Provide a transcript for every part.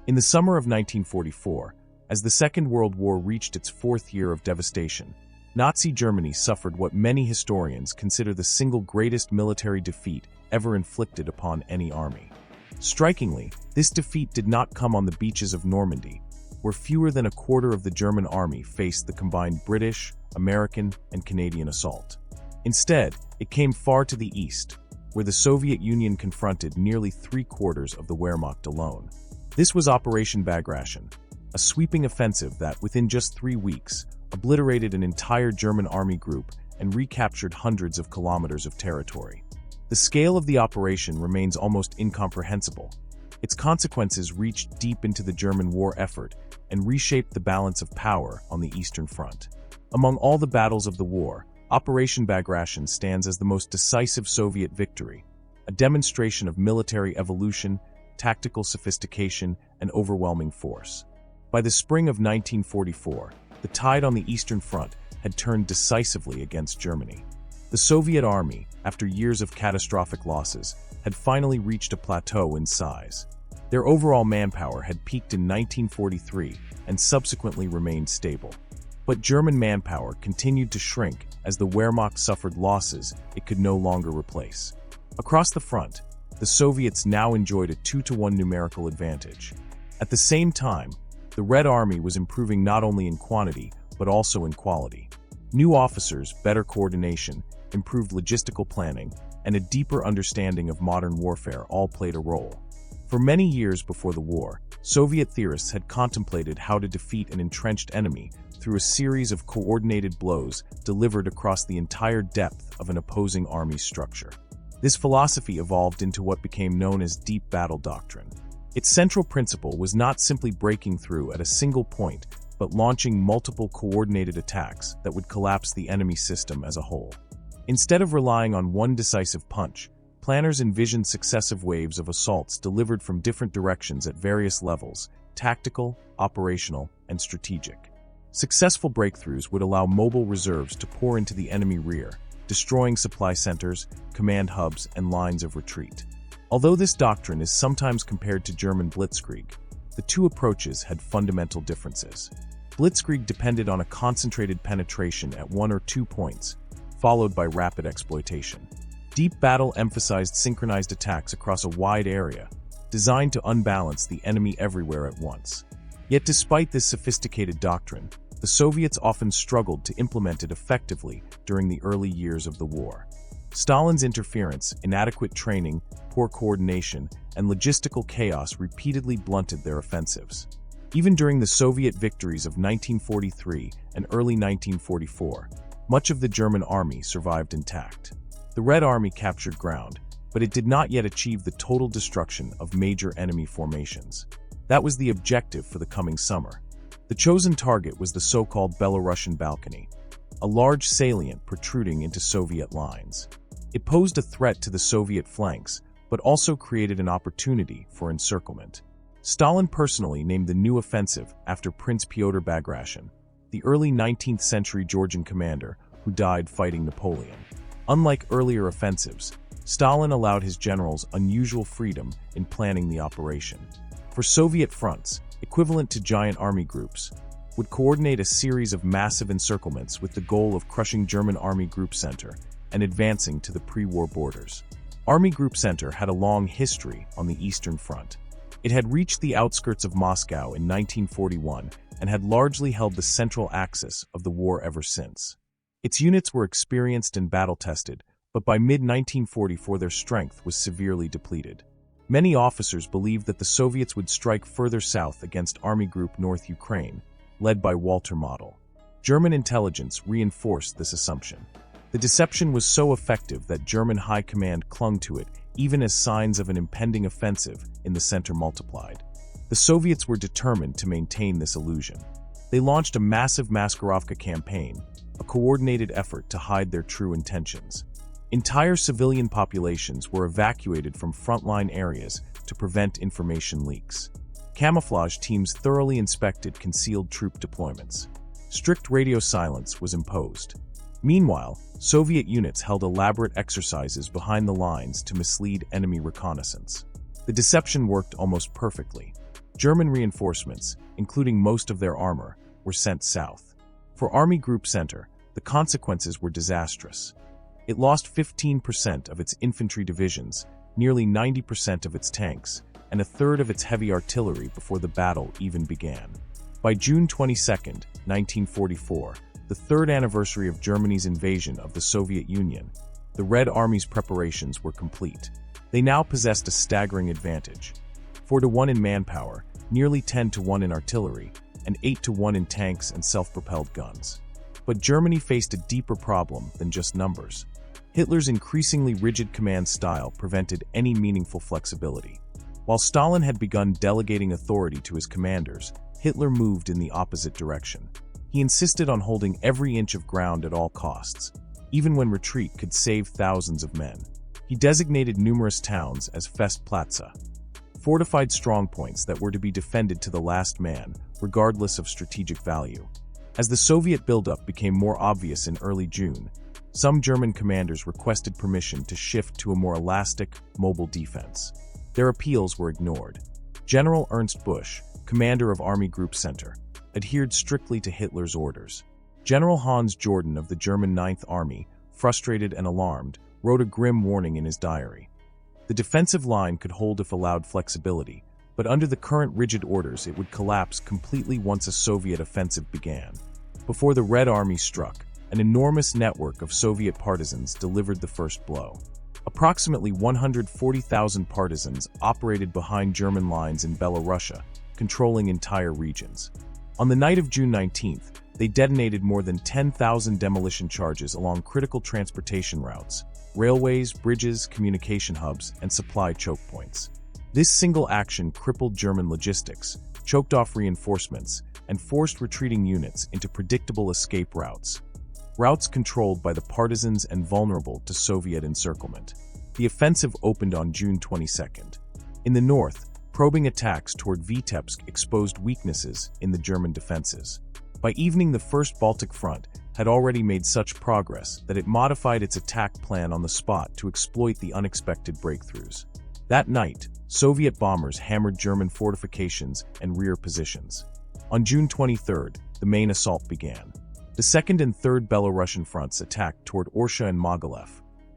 In the summer of 1944, as the Second World War reached its fourth year of devastation, Nazi Germany suffered what many historians consider the single greatest military defeat ever inflicted upon any army. Strikingly, this defeat did not come on the beaches of Normandy, where fewer than a quarter of the German army faced the combined British, American, and Canadian assault. Instead, it came far to the east, where the Soviet Union confronted nearly three-quarters of the Wehrmacht alone. This was Operation Bagration, a sweeping offensive that, within just 3 weeks, obliterated an entire German army group and recaptured hundreds of kilometers of territory. The scale of the operation remains almost incomprehensible. Its consequences reached deep into the German war effort and reshaped the balance of power on the Eastern Front. Among all the battles of the war, Operation Bagration stands as the most decisive Soviet victory, a demonstration of military evolution, tactical sophistication, and overwhelming force. By the spring of 1944, the tide on the Eastern Front had turned decisively against Germany. The Soviet army, after years of catastrophic losses, had finally reached a plateau in size. Their overall manpower had peaked in 1943 and subsequently remained stable. But German manpower continued to shrink as the Wehrmacht suffered losses it could no longer replace. Across the front, the Soviets now enjoyed a 2-to-1 numerical advantage. At the same time, the Red Army was improving not only in quantity, but also in quality. New officers, better coordination, improved logistical planning, and a deeper understanding of modern warfare all played a role. For many years before the war, Soviet theorists had contemplated how to defeat an entrenched enemy through a series of coordinated blows delivered across the entire depth of an opposing army's structure. This philosophy evolved into what became known as deep battle doctrine. Its central principle was not simply breaking through at a single point, but launching multiple coordinated attacks that would collapse the enemy system as a whole. Instead of relying on one decisive punch, planners envisioned successive waves of assaults delivered from different directions at various levels: tactical, operational, and strategic. Successful breakthroughs would allow mobile reserves to pour into the enemy rear, destroying supply centers, command hubs, and lines of retreat. Although this doctrine is sometimes compared to German blitzkrieg, the two approaches had fundamental differences. Blitzkrieg depended on a concentrated penetration at 1 or 2 points, followed by rapid exploitation. Deep battle emphasized synchronized attacks across a wide area, designed to unbalance the enemy everywhere at once. Yet despite this sophisticated doctrine, the Soviets often struggled to implement it effectively during the early years of the war. Stalin's interference, inadequate training, poor coordination, and logistical chaos repeatedly blunted their offensives. Even during the Soviet victories of 1943 and early 1944, much of the German army survived intact. The Red Army captured ground, but it did not yet achieve the total destruction of major enemy formations. That was the objective for the coming summer. The chosen target was the so-called Belarusian Balcony, a large salient protruding into Soviet lines. It posed a threat to the Soviet flanks, but also created an opportunity for encirclement. Stalin personally named the new offensive after Prince Pyotr Bagration, the early 19th century Georgian commander who died fighting Napoleon. Unlike earlier offensives, Stalin allowed his generals unusual freedom in planning the operation. For Soviet fronts, equivalent to giant army groups, would coordinate a series of massive encirclements with the goal of crushing German Army Group Center and advancing to the pre-war borders. Army Group Center had a long history on the Eastern Front. It had reached the outskirts of Moscow in 1941 and had largely held the central axis of the war ever since. Its units were experienced and battle-tested, but by mid-1944 their strength was severely depleted. Many officers believed that the Soviets would strike further south against Army Group North Ukraine, led by Walter Model. German intelligence reinforced this assumption. The deception was so effective that German high command clung to it even as signs of an impending offensive in the center multiplied. The Soviets were determined to maintain this illusion. They launched a massive Maskirovka campaign, a coordinated effort to hide their true intentions. Entire civilian populations were evacuated from frontline areas to prevent information leaks. Camouflage teams thoroughly inspected concealed troop deployments. Strict radio silence was imposed. Meanwhile, Soviet units held elaborate exercises behind the lines to mislead enemy reconnaissance. The deception worked almost perfectly. German reinforcements, including most of their armor, were sent south. For Army Group Center, the consequences were disastrous. It lost 15% of its infantry divisions, nearly 90% of its tanks, and a third of its heavy artillery before the battle even began. By June 22, 1944, the third anniversary of Germany's invasion of the Soviet Union, the Red Army's preparations were complete. They now possessed a staggering advantage: 4-to-1 in manpower, nearly 10-to-1 in artillery, and 8-to-1 in tanks and self-propelled guns. But Germany faced a deeper problem than just numbers. Hitler's increasingly rigid command style prevented any meaningful flexibility. While Stalin had begun delegating authority to his commanders, Hitler moved in the opposite direction. He insisted on holding every inch of ground at all costs, even when retreat could save thousands of men. He designated numerous towns as Festplätze, fortified strongpoints that were to be defended to the last man, regardless of strategic value. As the Soviet buildup became more obvious in early June, some German commanders requested permission to shift to a more elastic, mobile defense. Their appeals were ignored. General Ernst Busch, commander of Army Group Center, adhered strictly to Hitler's orders. General Hans Jordan of the German Ninth Army, frustrated and alarmed, wrote a grim warning in his diary. The defensive line could hold if allowed flexibility, but under the current rigid orders it would collapse completely once a Soviet offensive began. Before the Red Army struck, an enormous network of Soviet partisans delivered the first blow. Approximately 140,000 partisans operated behind German lines in Belorussia, controlling entire regions. On the night of June 19th, they detonated more than 10,000 demolition charges along critical transportation routes, railways, bridges, communication hubs, and supply choke points. This single action crippled German logistics, choked off reinforcements, and forced retreating units into predictable escape routes. Routes controlled by the partisans and vulnerable to Soviet encirclement. The offensive opened on June 22nd. In the north, probing attacks toward Vitebsk exposed weaknesses in the German defenses. By evening, the First Baltic Front had already made such progress that it modified its attack plan on the spot to exploit the unexpected breakthroughs. That night, Soviet bombers hammered German fortifications and rear positions. On June 23rd, the main assault began. The 2nd and 3rd Belarusian fronts attacked toward Orsha and Mogilev,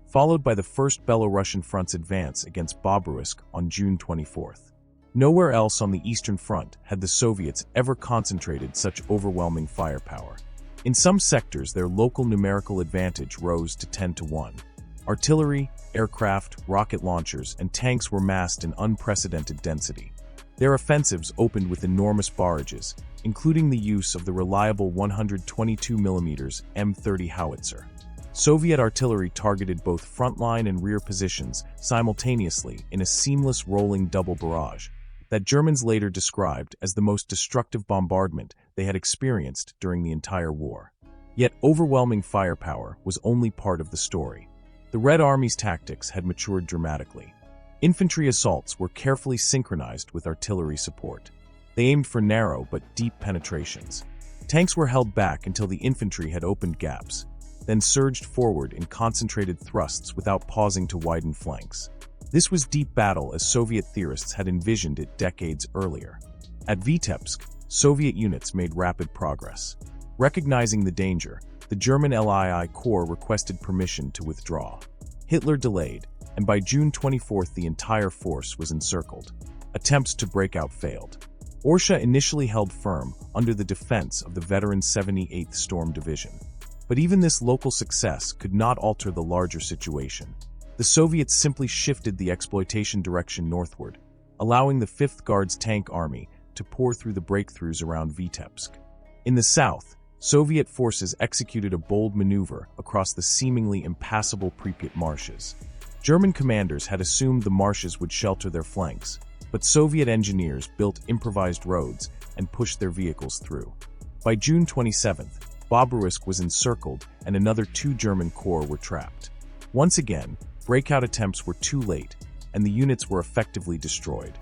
followed by the 1st Belarusian front's advance against Bobruisk on June 24th. Nowhere else on the Eastern Front had the Soviets ever concentrated such overwhelming firepower. In some sectors, their local numerical advantage rose to 10-to-1. Artillery, aircraft, rocket launchers, and tanks were massed in unprecedented density. Their offensives opened with enormous barrages, including the use of the reliable 122mm M30 howitzer. Soviet artillery targeted both frontline and rear positions simultaneously in a seamless rolling double barrage that Germans later described as the most destructive bombardment they had experienced during the entire war. Yet overwhelming firepower was only part of the story. The Red Army's tactics had matured dramatically. Infantry assaults were carefully synchronized with artillery support. They aimed for narrow but deep penetrations. Tanks were held back until the infantry had opened gaps, then surged forward in concentrated thrusts without pausing to widen flanks. This was deep battle as Soviet theorists had envisioned it decades earlier. At Vitebsk, Soviet units made rapid progress. Recognizing the danger, the German LII Corps requested permission to withdraw. Hitler delayed, and by June 24th the entire force was encircled. Attempts to break out failed. Orsha initially held firm under the defense of the veteran 78th Storm Division. But even this local success could not alter the larger situation. The Soviets simply shifted the exploitation direction northward, allowing the 5th Guards Tank Army to pour through the breakthroughs around Vitebsk. In the south, Soviet forces executed a bold maneuver across the seemingly impassable Pripyat marshes. German commanders had assumed the marshes would shelter their flanks, but Soviet engineers built improvised roads and pushed their vehicles through. By June 27th, Bobruisk was encircled and another 2 German corps were trapped. Once again, breakout attempts were too late, and the units were effectively destroyed.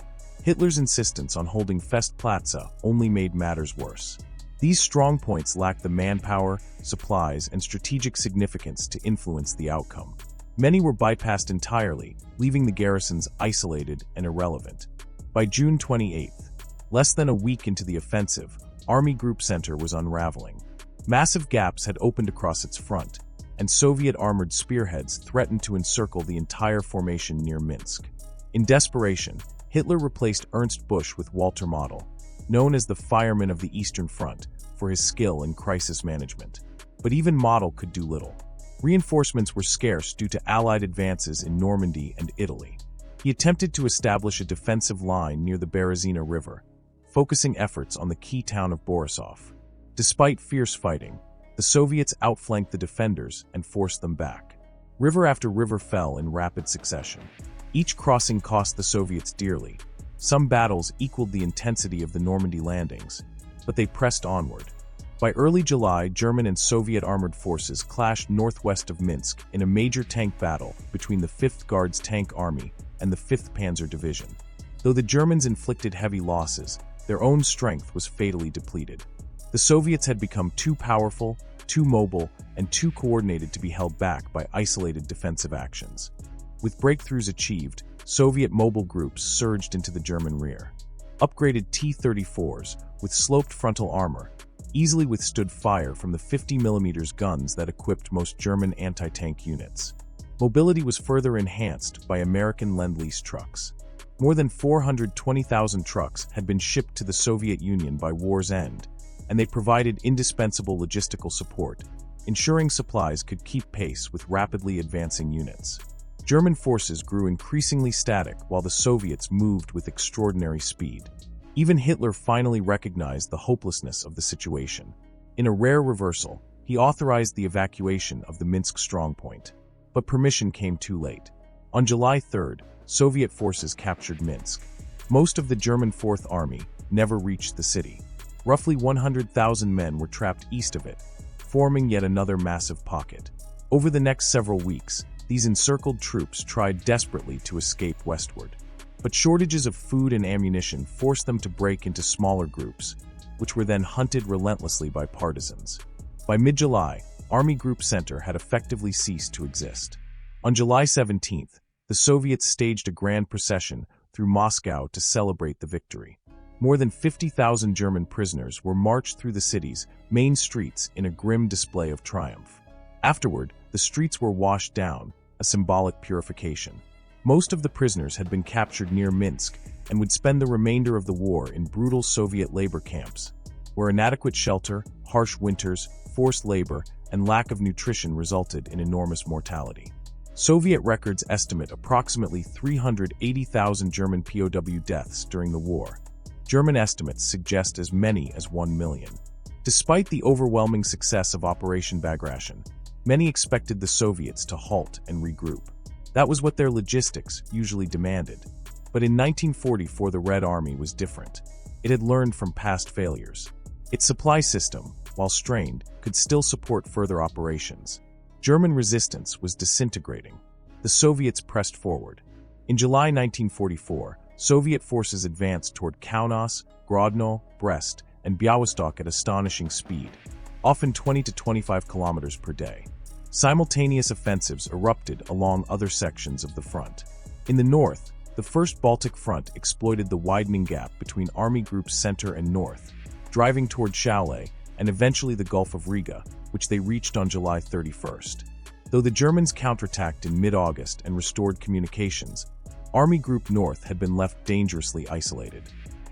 Hitler's insistence on holding Festplätze only made matters worse. These strongpoints lacked the manpower, supplies, and strategic significance to influence the outcome. Many were bypassed entirely, leaving the garrisons isolated and irrelevant. By June 28th, Less than a week into the offensive, Army Group Center was unraveling. Massive gaps had opened across its front, and Soviet armored spearheads threatened to encircle the entire formation near Minsk. In desperation, Hitler replaced Ernst Busch with Walter Model, known as the fireman of the Eastern Front, for his skill in crisis management. But even Model could do little. Reinforcements were scarce due to Allied advances in Normandy and Italy. He attempted to establish a defensive line near the Berezina River, focusing efforts on the key town of Borisov. Despite fierce fighting, the Soviets outflanked the defenders and forced them back. River after river fell in rapid succession. Each crossing cost the Soviets dearly. Some battles equaled the intensity of the Normandy landings, but they pressed onward. By early July, German and Soviet armored forces clashed northwest of Minsk in a major tank battle between the 5th Guards Tank Army and the 5th Panzer Division. Though the Germans inflicted heavy losses, their own strength was fatally depleted. The Soviets had become too powerful, too mobile, and too coordinated to be held back by isolated defensive actions. With breakthroughs achieved, Soviet mobile groups surged into the German rear. Upgraded T-34s, with sloped frontal armor, easily withstood fire from the 50mm guns that equipped most German anti-tank units. Mobility was further enhanced by American Lend-Lease trucks. More than 420,000 trucks had been shipped to the Soviet Union by war's end, and they provided indispensable logistical support, ensuring supplies could keep pace with rapidly advancing units. German forces grew increasingly static while the Soviets moved with extraordinary speed. Even Hitler finally recognized the hopelessness of the situation. In a rare reversal, he authorized the evacuation of the Minsk strongpoint. But permission came too late. On July 3rd, Soviet forces captured Minsk. Most of the German Fourth Army never reached the city. Roughly 100,000 men were trapped east of it, forming yet another massive pocket. Over the next several weeks, these encircled troops tried desperately to escape westward. But shortages of food and ammunition forced them to break into smaller groups, which were then hunted relentlessly by partisans. By mid-July, Army Group Center had effectively ceased to exist. On July 17th, the Soviets staged a grand procession through Moscow to celebrate the victory. More than 50,000 German prisoners were marched through the city's main streets in a grim display of triumph. Afterward, the streets were washed down, a symbolic purification. Most of the prisoners had been captured near Minsk and would spend the remainder of the war in brutal Soviet labor camps, where inadequate shelter, harsh winters, forced labor, and lack of nutrition resulted in enormous mortality. Soviet records estimate approximately 380,000 German POW deaths during the war. German estimates suggest as many as 1 million. Despite the overwhelming success of Operation Bagration, many expected the Soviets to halt and regroup. That was what their logistics usually demanded. But in 1944, the Red Army was different. It had learned from past failures. Its supply system, while strained, could still support further operations. German resistance was disintegrating. The Soviets pressed forward. In July 1944, Soviet forces advanced toward Kaunas, Grodno, Brest, and Białystok at astonishing speed, often 20 to 25 kilometers per day. Simultaneous offensives erupted along other sections of the front. In the north, the First Baltic Front exploited the widening gap between Army Groups Center and North, driving toward Šiauliai and eventually the Gulf of Riga, which they reached on July 31st. Though the Germans counterattacked in mid-August and restored communications, Army Group North had been left dangerously isolated.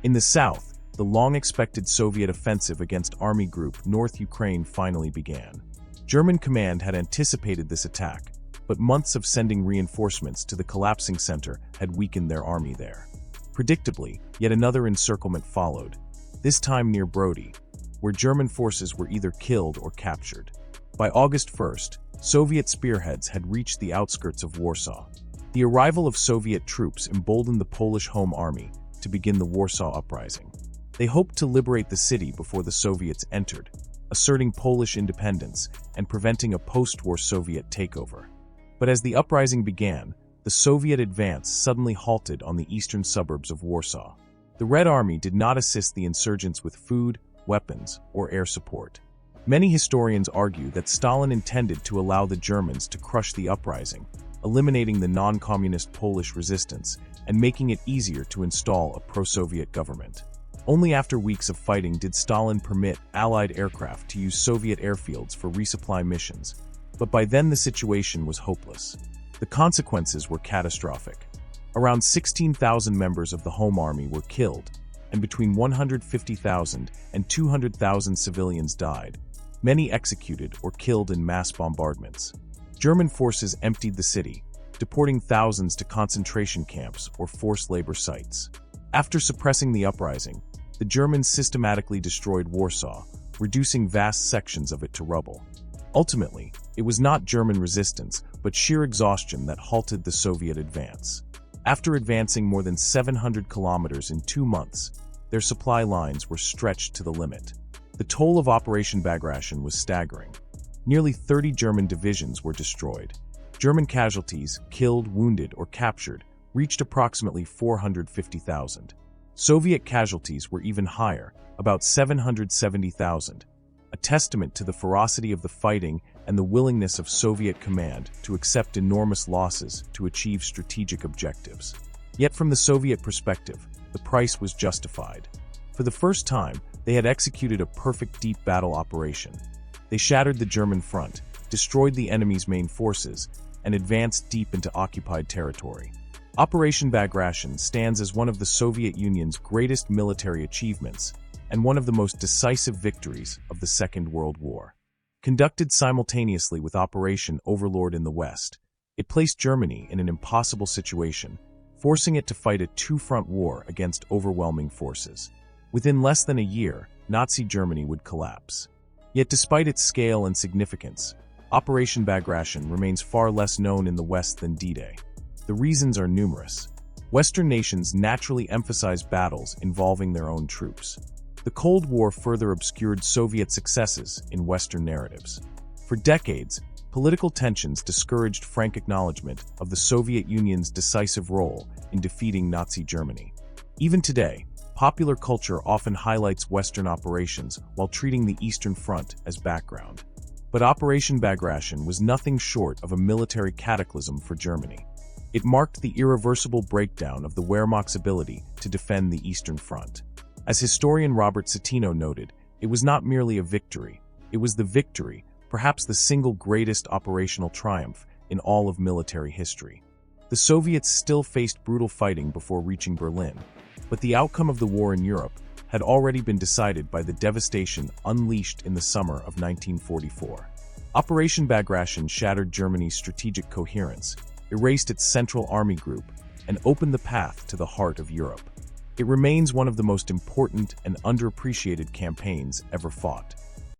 In the south, the long-expected Soviet offensive against Army Group North Ukraine finally began. German command had anticipated this attack, but months of sending reinforcements to the collapsing center had weakened their army there. Predictably, yet another encirclement followed, this time near Brody, where German forces were either killed or captured. By August 1st, Soviet spearheads had reached the outskirts of Warsaw. The arrival of Soviet troops emboldened the Polish Home Army to begin the Warsaw Uprising. They hoped to liberate the city before the Soviets entered, asserting Polish independence and preventing a post-war Soviet takeover. But as the uprising began, the Soviet advance suddenly halted on the eastern suburbs of Warsaw. The Red Army did not assist the insurgents with food, weapons, or air support. Many historians argue that Stalin intended to allow the Germans to crush the uprising, eliminating the non-communist Polish resistance and making it easier to install a pro-Soviet government. Only after weeks of fighting did Stalin permit Allied aircraft to use Soviet airfields for resupply missions, but by then the situation was hopeless. The consequences were catastrophic. Around 16,000 members of the Home Army were killed, and between 150,000 and 200,000 civilians died, many executed or killed in mass bombardments. German forces emptied the city, deporting thousands to concentration camps or forced labor sites. After suppressing the uprising, the Germans systematically destroyed Warsaw, reducing vast sections of it to rubble. Ultimately, it was not German resistance, but sheer exhaustion that halted the Soviet advance. After advancing more than 700 kilometers in 2 months, their supply lines were stretched to the limit. The toll of Operation Bagration was staggering. Nearly 30 German divisions were destroyed. German casualties, killed, wounded, or captured, reached approximately 450,000. Soviet casualties were even higher, about 770,000, a testament to the ferocity of the fighting and the willingness of Soviet command to accept enormous losses to achieve strategic objectives. Yet from the Soviet perspective, the price was justified. For the first time, they had executed a perfect deep battle operation. They shattered the German front, destroyed the enemy's main forces, and advanced deep into occupied territory. Operation Bagration stands as one of the Soviet Union's greatest military achievements and one of the most decisive victories of the Second World War. Conducted simultaneously with Operation Overlord in the West, it placed Germany in an impossible situation, forcing it to fight a two-front war against overwhelming forces. Within less than a year, Nazi Germany would collapse. Yet despite its scale and significance, Operation Bagration remains far less known in the West than D-Day. The reasons are numerous. Western nations naturally emphasize battles involving their own troops. The Cold War further obscured Soviet successes in Western narratives. For decades, political tensions discouraged frank acknowledgement of the Soviet Union's decisive role in defeating Nazi Germany. Even today, popular culture often highlights Western operations while treating the Eastern Front as background. But Operation Bagration was nothing short of a military cataclysm for Germany. It marked the irreversible breakdown of the Wehrmacht's ability to defend the Eastern Front. As historian Robert Citino noted, it was not merely a victory, it was the victory, perhaps the single greatest operational triumph in all of military history. The Soviets still faced brutal fighting before reaching Berlin, but the outcome of the war in Europe had already been decided by the devastation unleashed in the summer of 1944. Operation Bagration shattered Germany's strategic coherence, erased its Central Army Group, and opened the path to the heart of Europe. It remains one of the most important and underappreciated campaigns ever fought.